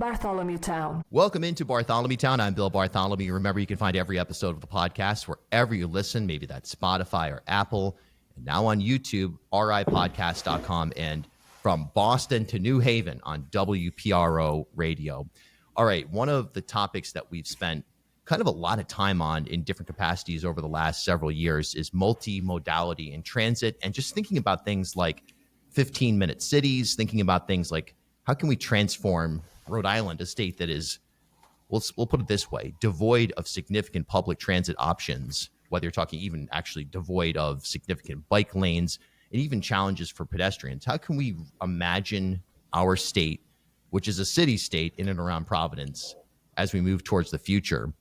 Bartholomew Town. Welcome into Bartholomew Town. I'm Bill Bartholomew. Remember, you can find every episode of the podcast wherever you listen. Maybe that's Spotify or Apple. And now on YouTube, ripodcast.com, and from Boston to New Haven on WPRO Radio. All right, one of the topics that we've spent kind of a lot of time on in different capacities over the last several years is multimodality in transit, and just thinking about things like 15-minute cities, thinking about things like how can we transform Rhode Island, a state that is, we'll put it this way, devoid of significant public transit options, whether you're talking even actually devoid of significant bike lanes and even challenges for pedestrians. How can we imagine our state, which is a city state in and around Providence, as we move towards the future?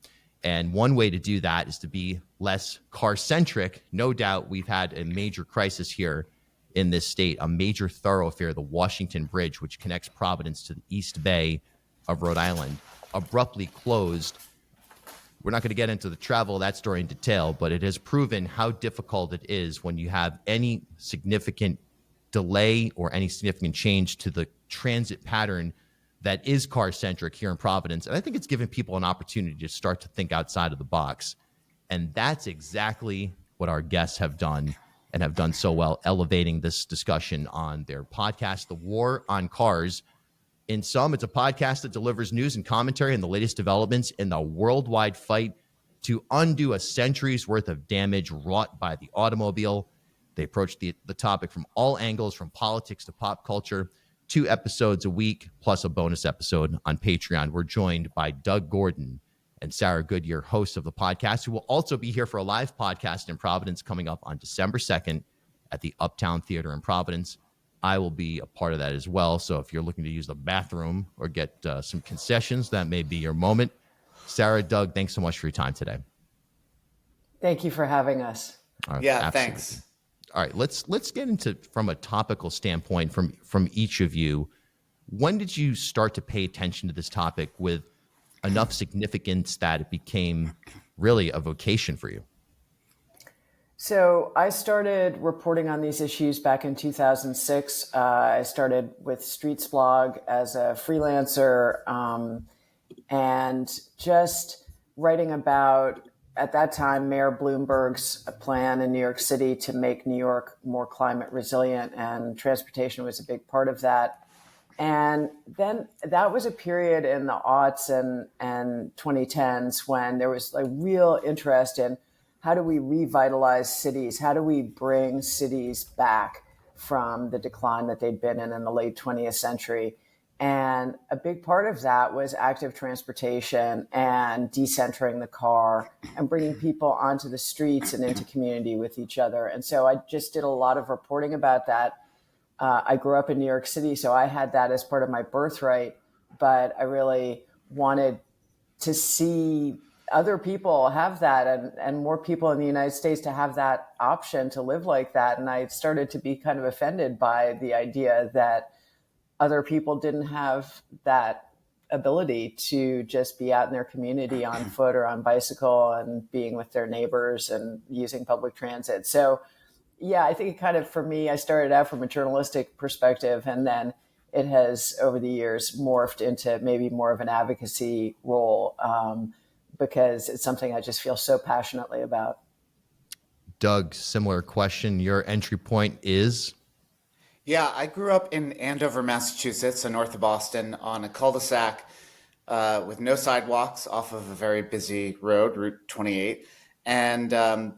And one way to do that is to be less car-centric. No doubt we've had a major crisis here in this state, a major thoroughfare, the Washington Bridge, which connects Providence to the East Bay of Rhode Island, abruptly closed. We're not going to get into the travel of that story in detail, but it has proven how difficult it is when you have any significant delay or any significant change to the transit pattern that is car-centric here in Providence. And I think it's given people an opportunity to start to think outside of the box. And that's exactly what our guests have done, and have done so well, elevating this discussion on their podcast, The War on Cars. In sum, it's a podcast that delivers news and commentary on the latest developments in the worldwide fight to undo a century's worth of damage wrought by the automobile. They approach the topic from all angles, from politics to pop culture. 2 episodes a week, plus a bonus episode on Patreon. We're joined by Doug Gordon and Sarah Goodyear, hosts of the podcast, who will also be here for a live podcast in Providence coming up on December 2nd at the Uptown Theater in Providence. I will be a part of that as well. So if you're looking to use the bathroom or get some concessions, that may be your moment. Sarah, Doug, thanks so much for your time today. Thank you for having us. Yeah, absolutely. Thanks. All right, let's get into, from a topical standpoint, from each of you. When did you start to pay attention to this topic with enough significance that it became really a vocation for you? So I started reporting on these issues back in 2006. I started with Streets Blog as a freelancer, and just writing about, at that time, Mayor Bloomberg's plan in New York City to make New York more climate resilient, and transportation was a big part of that. And then that was a period in the aughts and 2010s when there was a real interest in how do we revitalize cities? How do we bring cities back from the decline that they'd been in the late 20th century? And a big part of that was active transportation and decentering the car and bringing people onto the streets and into community with each other. And so I just did a lot of reporting about that. I grew up in New York City, so I had that as part of my birthright, but I really wanted to see other people have that, and more people in the United States to have that option to live like that. And I started to be kind of offended by the idea that other people didn't have that ability to just be out in their community on foot or on bicycle and being with their neighbors and using public transit. So yeah, I think it kind of, for me, I started out from a journalistic perspective, and then it has, over the years, morphed into maybe more of an advocacy role, because it's something I just feel so passionately about. Doug, similar question. Your entry point is? Yeah, I grew up in Andover, Massachusetts, so north of Boston, on a cul-de-sac with no sidewalks off of a very busy road, Route 28. And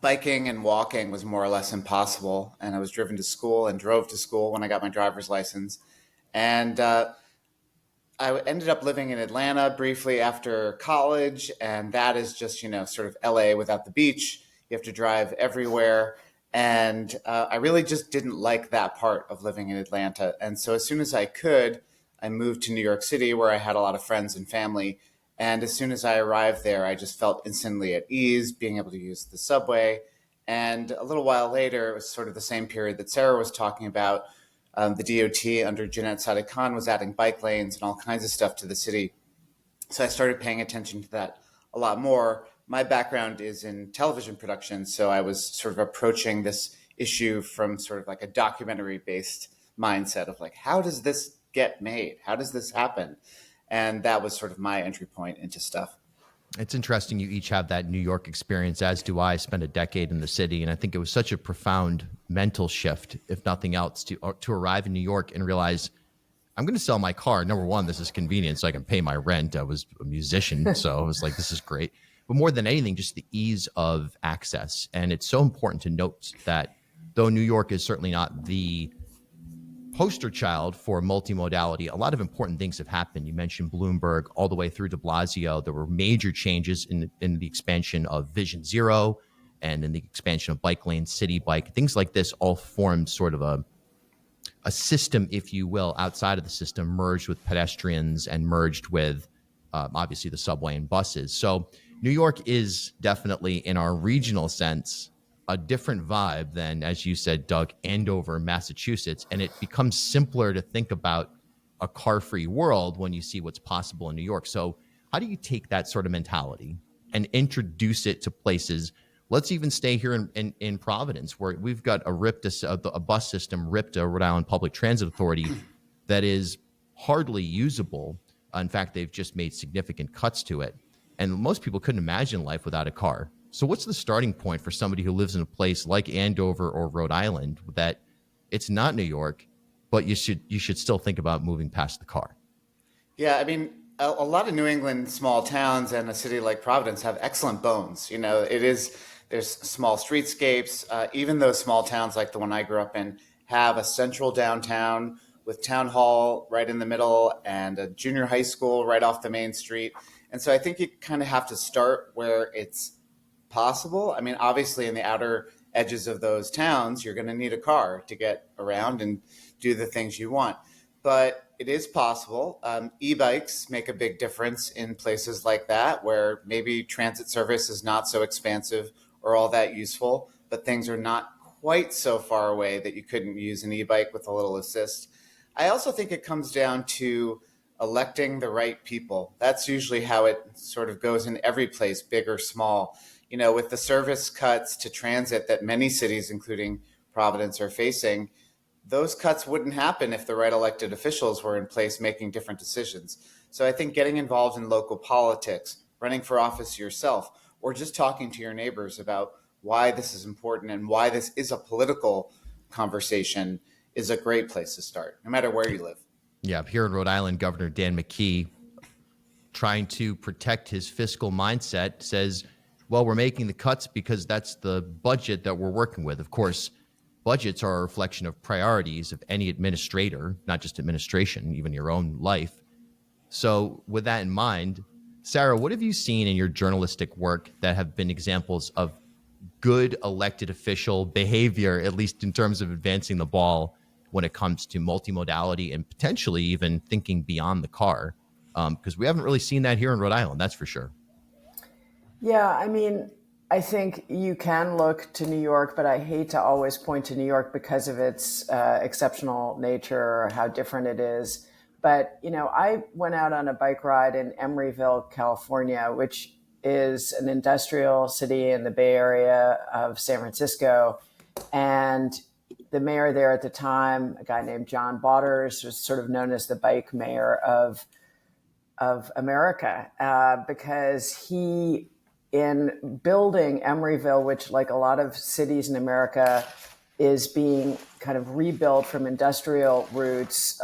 biking and walking was more or less impossible. And I was driven to school and drove to school when I got my driver's license. And I ended up living in Atlanta briefly after college. And that is just, sort of LA without the beach. You have to drive everywhere. And I really just didn't like that part of living in Atlanta. And so as soon as I could, I moved to New York City, where I had a lot of friends and family. And as soon as I arrived there, I just felt instantly at ease, being able to use the subway. And a little while later, it was sort of the same period that Sarah was talking about. The DOT under Jeanette Sadiq-Khan was adding bike lanes and all kinds of stuff to the city. So I started paying attention to that a lot more. My background is in television production, so I was sort of approaching this issue from sort of like a documentary-based mindset of like, how does this get made? How does this happen? And that was sort of my entry point into stuff. It's interesting you each have that New York experience, as do I. Spent a decade in the city, and I think it was such a profound mental shift, if nothing else, to arrive in New York and realize I'm going to sell my car. Number one, this is convenient, so I can pay my rent. I was a musician, so I was like, this is great. But more than anything, just the ease of access. And it's so important to note that though New York is certainly not the poster child for multimodality, a lot of important things have happened. You mentioned Bloomberg all the way through de Blasio. There were major changes in the expansion of Vision Zero and in the expansion of bike lanes, city bike, things like this all formed sort of a system, if you will, outside of the system, merged with pedestrians and merged with obviously the subway and buses. So New York is definitely, in our regional sense, a different vibe than, as you said, Doug, Andover, Massachusetts. And it becomes simpler to think about a car-free world when you see what's possible in New York. So how do you take that sort of mentality and introduce it to places? Let's even stay here in Providence, where we've got a bus system, RIPTA, Rhode Island Public Transit Authority, that is hardly usable. In fact, they've just made significant cuts to it. And most people couldn't imagine life without a car. So what's the starting point for somebody who lives in a place like Andover or Rhode Island that it's not New York, but you should still think about moving past the car? Yeah, I mean, a lot of New England small towns and a city like Providence have excellent bones. There's small streetscapes. Even those small towns like the one I grew up in have a central downtown with town hall right in the middle and a junior high school right off the main street. And so I think you kind of have to start where it's possible. I mean, obviously in the outer edges of those towns, you're going to need a car to get around and do the things you want. But it is possible. E-bikes make a big difference in places like that, where maybe transit service is not so expansive or all that useful, but things are not quite so far away that you couldn't use an e-bike with a little assist. I also think it comes down to electing the right people. That's usually how it sort of goes in every place, big or small. With the service cuts to transit that many cities, including Providence, are facing, those cuts wouldn't happen if the right elected officials were in place making different decisions. So I think getting involved in local politics, running for office yourself, or just talking to your neighbors about why this is important and why this is a political conversation is a great place to start, no matter where you live. Yeah, here in Rhode Island, Governor Dan McKee, trying to protect his fiscal mindset, says, well, we're making the cuts because that's the budget that we're working with. Of course, budgets are a reflection of priorities of any administrator, not just administration, even your own life. So with that in mind, Sarah, what have you seen in your journalistic work that have been examples of good elected official behavior, at least in terms of advancing the ball when it comes to multimodality and potentially even thinking beyond the car? Because we haven't really seen that here in Rhode Island, that's for sure. Yeah, I mean, I think you can look to New York, but I hate to always point to New York because of its exceptional nature or how different it is. But, I went out on a bike ride in Emeryville, California, which is an industrial city in the Bay Area of San Francisco. And the mayor there at the time, a guy named John Bauters, was sort of known as the bike mayor of America, because he, in building Emeryville, which, like a lot of cities in America, is being kind of rebuilt from industrial roots,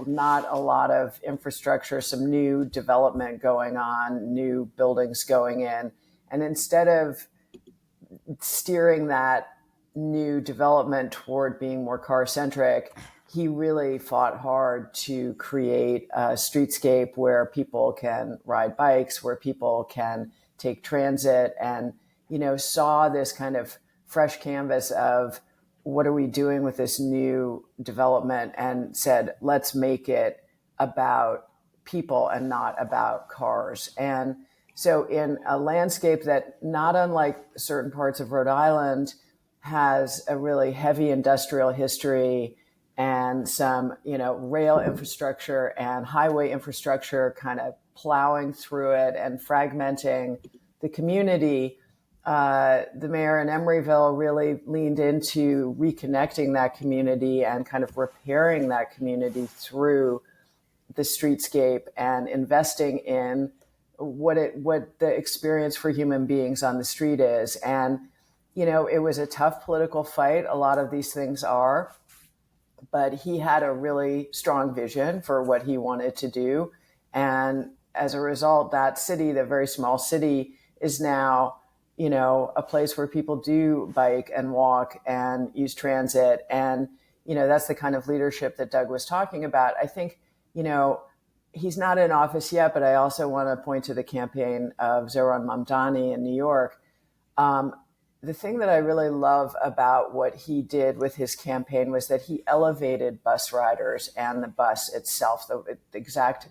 not a lot of infrastructure, some new development going on, new buildings going in. And instead of steering that new development toward being more car-centric, he really fought hard to create a streetscape where people can ride bikes, where people can take transit, and, saw this kind of fresh canvas of what are we doing with this new development, and said, let's make it about people and not about cars. And so in a landscape that, not unlike certain parts of Rhode Island, has a really heavy industrial history and some, rail infrastructure and highway infrastructure kind of plowing through it and fragmenting the community, the mayor in Emeryville really leaned into reconnecting that community and kind of repairing that community through the streetscape and investing in what the experience for human beings on the street is. And, it was a tough political fight. A lot of these things are, but he had a really strong vision for what he wanted to do. And as a result, that city, the very small city, is now, a place where people do bike and walk and use transit. And, that's the kind of leadership that Doug was talking about. I think, he's not in office yet, but I also want to point to the campaign of Zohran Mamdani in New York. The thing that I really love about what he did with his campaign was that he elevated bus riders and the bus itself, the exact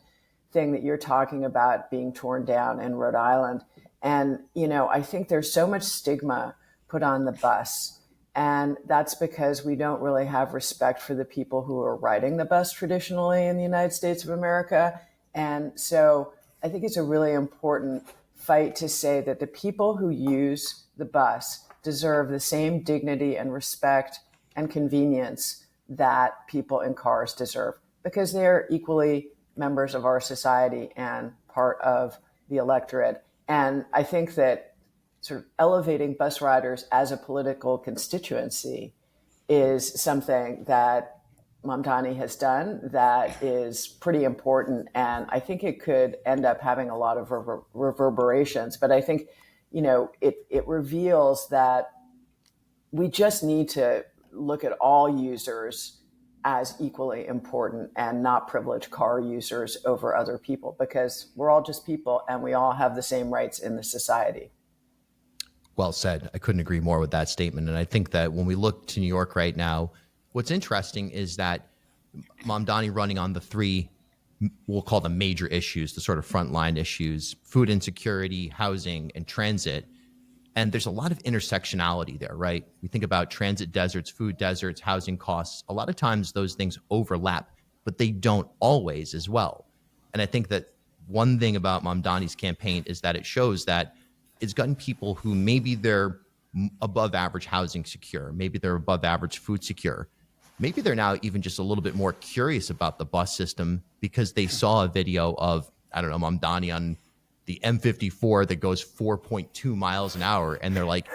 thing that you're talking about being torn down in Rhode Island. And, I think there's so much stigma put on the bus. And that's because we don't really have respect for the people who are riding the bus traditionally in the United States of America. And so I think it's a really important fight to say that the people who use the bus deserve the same dignity and respect and convenience that people in cars deserve, because they're equally members of our society and part of the electorate. And I think that sort of elevating bus riders as a political constituency is something that Mamdani has done that is pretty important. And I think it could end up having a lot of reverberations. But I think, it reveals that we just need to look at all users as equally important and not privilege car users over other people, because we're all just people and we all have the same rights in the society. Well said. I couldn't agree more with that statement. And I think that when we look to New York right now, what's interesting is that Mamdani running on the three, we'll call them major issues, the sort of frontline issues: food insecurity, housing, and transit. And there's a lot of intersectionality there, right? We think about transit deserts, food deserts, housing costs. A lot of times those things overlap, but they don't always as well. And I think that one thing about Mamdani's campaign is that it shows that it's gotten people who maybe they're above average housing secure, maybe they're above average food secure, maybe they're now even just a little bit more curious about the bus system because they saw a video of, I don't know, Mamdani on the M54 that goes 4.2 miles an hour. And they're like,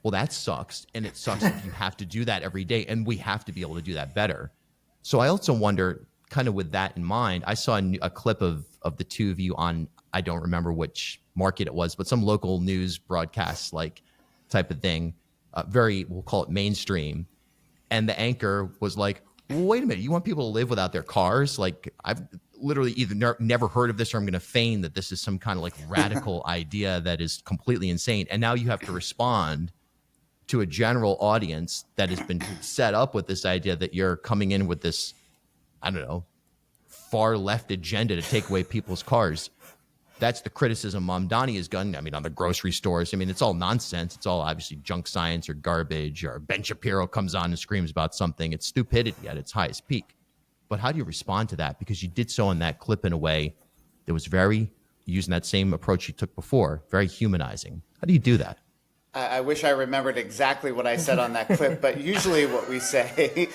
well, that sucks. And it sucks if you have to do that every day. And we have to be able to do that better. So I also wonder, kind of with that in mind, I saw a clip of the two of you on, I don't remember which market it was, but some local news broadcast like type of thing, very, we'll call it mainstream. And the anchor was like, well, wait a minute, you want people to live without their cars? Like, I've literally either never heard of this, or I'm going to feign that this is some kind of like radical idea that is completely insane. And now you have to respond to a general audience that has been set up with this idea that you're coming in with this, I don't know, far left agenda to take away people's cars. That's the criticism Mamdani has gotten. I mean, on the grocery stores, I mean, it's all nonsense. It's all obviously junk science or garbage, or Ben Shapiro comes on and screams about something. It's stupidity at its highest peak. But how do you respond to that? Because you did so in that clip in a way that was very, using that same approach you took before, very humanizing. How do you do that? I wish I remembered exactly what I said on that clip, but usually what we say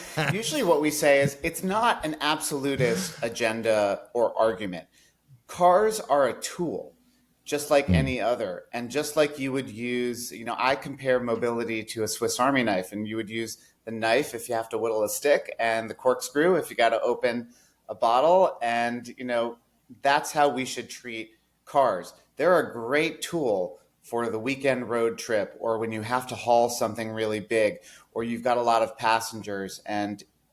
is it's not an absolutist agenda or argument. Cars are a tool, just like any other. And just like you would use, I compare mobility to a Swiss Army knife, and you would use the knife if you have to whittle a stick, and the corkscrew if you got to open a bottle. And, that's how we should treat cars. They're a great tool for the weekend road trip, or when you have to haul something really big, or you've got a lot of passengers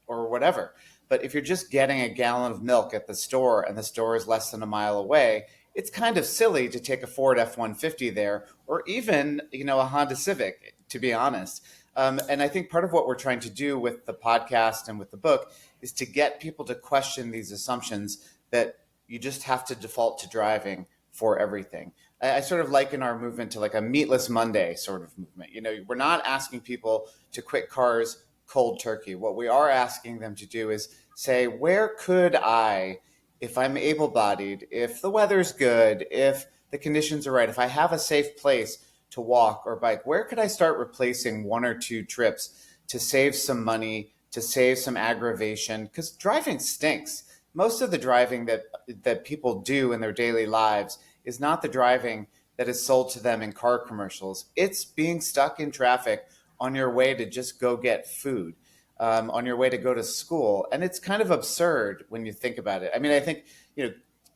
or whatever. But if you're just getting a gallon of milk at the store and the store is less than a mile away, it's kind of silly to take a Ford F-150 there, or even, a Honda Civic, to be honest. And I think part of what we're trying to do with the podcast and with the book is to get people to question these assumptions that you just have to default to driving for everything. I sort of liken our movement to like a meatless Monday sort of movement. We're not asking people to quit cars cold turkey. What we are asking them to do is say, where could I, if I'm able-bodied, if the weather's good, if the conditions are right, if I have a safe place to walk or bike, where could I start replacing 1 or 2 trips to save some money, to save some aggravation? Because driving stinks. most of the driving that people do in their daily lives is not the driving that is sold to them in car commercials. It's being stuck in traffic on your way to just go get food, on your way to go to school. And it's kind of absurd when you think about it. I mean, I think,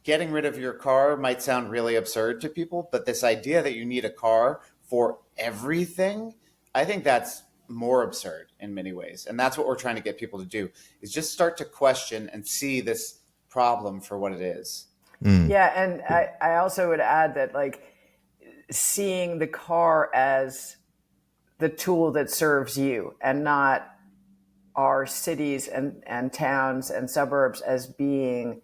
getting rid of your car might sound really absurd to people, but this idea that you need a car for everything, I think that's more absurd in many ways. And that's what we're trying to get people to do, is just start to question and see this problem for what it is. Yeah. And I also would add that, like, seeing the car as the tool that serves you and not our cities and towns and suburbs as being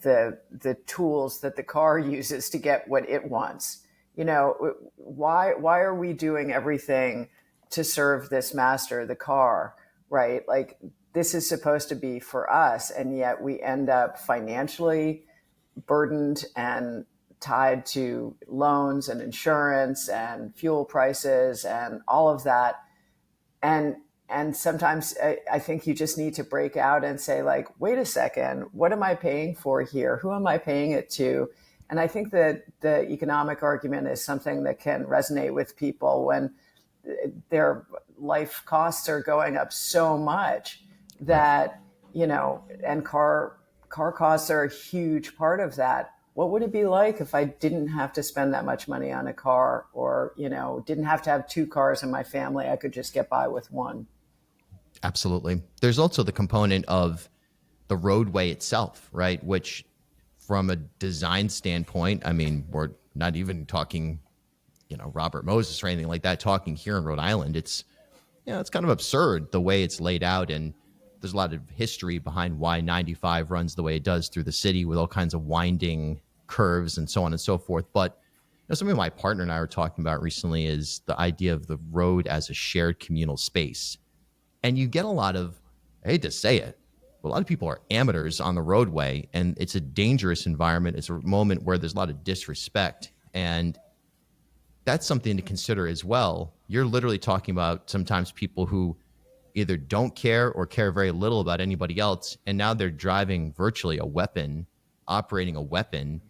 the tools that the car uses to get what it wants. Why are we doing everything to serve this master, the car, right? Like, this is supposed to be for us, and yet we end up financially burdened and tied to loans and insurance and fuel prices and all of that. And sometimes I think you just need to break out and say, like, wait a second, what am I paying for here? Who am I paying it to? And I think that the economic argument is something that can resonate with people when their life costs are going up so much that, and car costs are a huge part of that. What would it be like if I didn't have to spend that much money on a car, or, didn't have to have two cars in my family? I could just get by with one. Absolutely. There's also the component of the roadway itself, right? Which, from a design standpoint, I mean, we're not even talking, Robert Moses or anything like that. Talking here in Rhode Island, it's kind of absurd the way it's laid out. And there's a lot of history behind why 95 runs the way it does through the city, with all kinds of winding curves and so on and so forth. But something my partner and I were talking about recently is the idea of the road as a shared communal space. And you get a lot of, I hate to say it, but a lot of people are amateurs on the roadway, and it's a dangerous environment. It's a moment where there's a lot of disrespect, and that's something to consider as well. You're literally talking about sometimes people who either don't care or care very little about anybody else, and now they're driving virtually a weapon, operating a weapon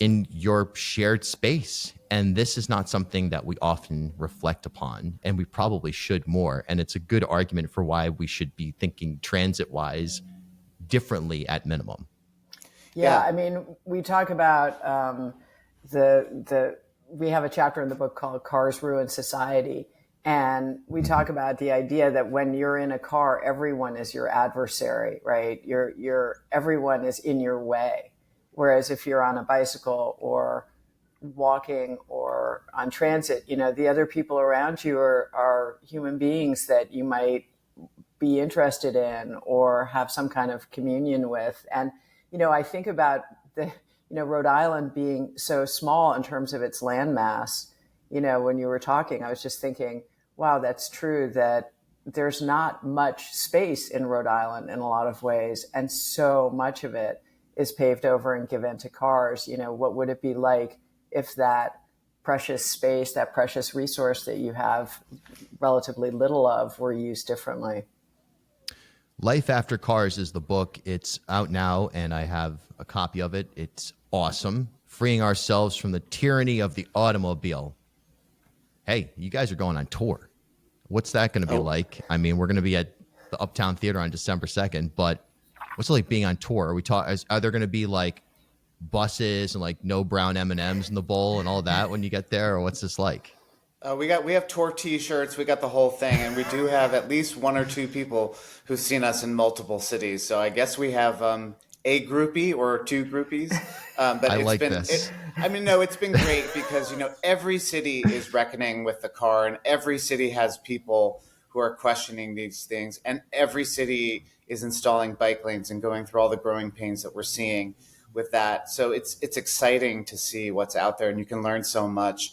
in your shared space. And this is not something that we often reflect upon, and we probably should more. And it's a good argument for why we should be thinking transit-wise differently at minimum. Yeah, I mean, we talk about we have a chapter in the book called Cars Ruin Society. And we talk about the idea that when you're in a car, everyone is your adversary, right? Everyone is in your way. Whereas if you're on a bicycle or walking or on transit, the other people around you are human beings that you might be interested in or have some kind of communion with. And, I think about Rhode Island being so small in terms of its landmass. When you were talking, I was just thinking, wow, that's true, that there's not much space in Rhode Island in a lot of ways. And so much of it is paved over and given to cars. What would it be like if that precious space, that precious resource that you have relatively little of, were used differently? Life After Cars is the book. It's out now, and I have a copy of it. It's awesome. Freeing ourselves from the tyranny of the automobile. Hey, you guys are going on tour. What's that going to be like? I mean, we're going to be at the Uptown Theater on December 2nd, but what's it like being on tour? Are there going to be like buses and like no brown M&Ms in the bowl and all that when you get there, or what's this like? We have tour T-shirts. We got the whole thing, and we do have at least one or two people who've seen us in multiple cities. So I guess we have a groupie or two groupies. But I it's like been, this. It's been great because every city is reckoning with the car, and every city has people who are questioning these things, and every city is installing bike lanes and going through all the growing pains that we're seeing with that. So it's exciting to see what's out there, and you can learn so much.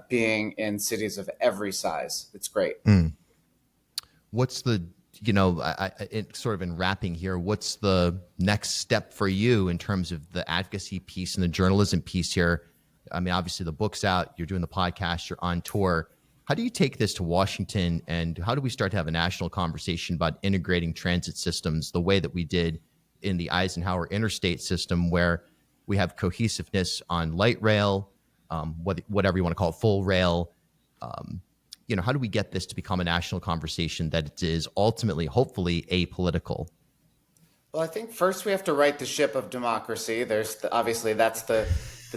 Being in cities of every size. It's great. What's the, sort of in wrapping here, what's the next step for you in terms of the advocacy piece and the journalism piece here? I mean, obviously the book's out, you're doing the podcast, you're on tour. How do you take this to Washington, and how do we start to have a national conversation about integrating transit systems the way that we did in the Eisenhower interstate system where we have cohesiveness on light rail, whatever you want to call it, full rail. How do we get this to become a national conversation that it is ultimately, hopefully, apolitical? Well, I think first we have to right the ship of democracy. Obviously that's the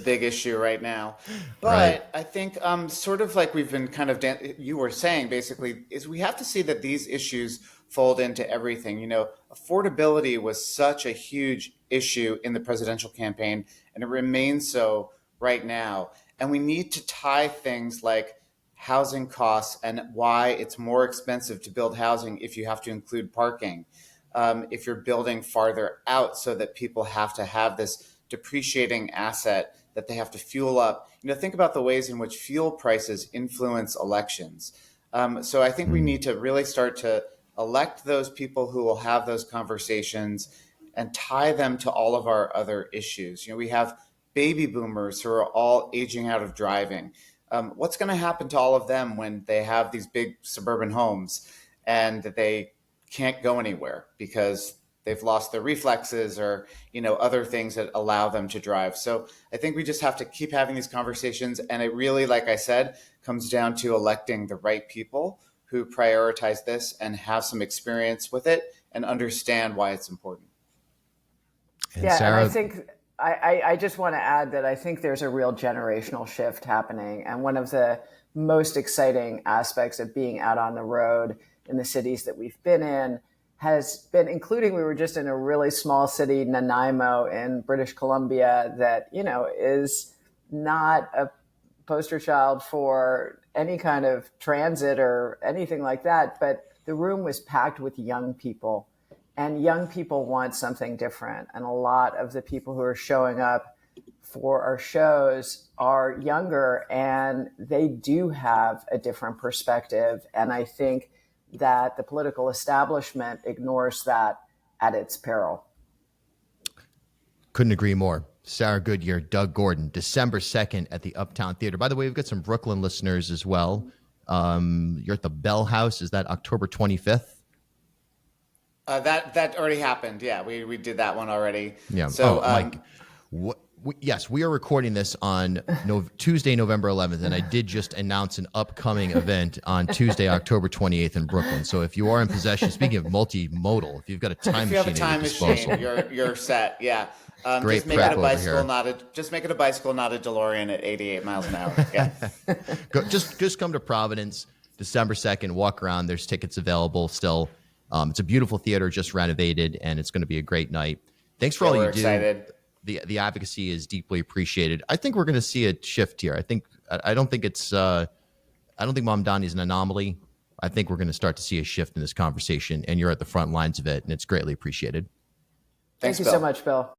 big issue right now. But Right. I think sort of like we've been kind of you were saying basically is we have to see that these issues fold into everything. Affordability was such a huge issue in the presidential campaign, and it remains so right now. And we need to tie things like housing costs and why it's more expensive to build housing if you have to include parking. If you're building farther out so that people have to have this depreciating asset that they have to fuel up. Think about the ways in which fuel prices influence elections. So I think we need to really start to elect those people who will have those conversations and tie them to all of our other issues. We have baby boomers who are all aging out of driving. What's going to happen to all of them when they have these big suburban homes and they can't go anywhere because they've lost their reflexes or other things that allow them to drive? So I think we just have to keep having these conversations, and it really, like I said, comes down to electing the right people who prioritize this and have some experience with it and understand why it's important. And Yeah, Sarah, and I think I just want to add that I think there's a real generational shift happening, and one of the most exciting aspects of being out on the road in the cities that we've been in has been, including, we were just in a really small city, Nanaimo in British Columbia, that, is not a poster child for any kind of transit or anything like that. But the room was packed with young people, and young people want something different. And a lot of the people who are showing up for our shows are younger, and they do have a different perspective. And I think that the political establishment ignores that at its peril. couldn't agree more. Sarah Goodyear, Doug Gordon, December 2nd at the Uptown Theater. By the way, we've got some Brooklyn listeners as well. You're at the Bell House. Is that October 25th? That already happened. Yeah, we did that one already. Yeah. So, Mike, yes, we are recording this on Tuesday, November 11th, and I did just announce an upcoming event on Tuesday, October 28th in Brooklyn. So if you are in possession, speaking of multimodal, if you've got a time if you have a machine time at your disposal, machine, you're set. Yeah. Great just make prep it a over bicycle, here. just make it a bicycle, not a DeLorean at 88 miles an hour. Yeah. just come to Providence, December 2nd, walk around. There's tickets available still. It's a beautiful theater, just renovated, and it's going to be a great night. Thanks for all you excited. do. The advocacy is deeply appreciated. I think we're going to see a shift here. I don't think Mamdani is an anomaly. I think we're going to start to see a shift in this conversation, and you're at the front lines of it, and it's greatly appreciated. Thanks, Thank you Bill. so much, Bill.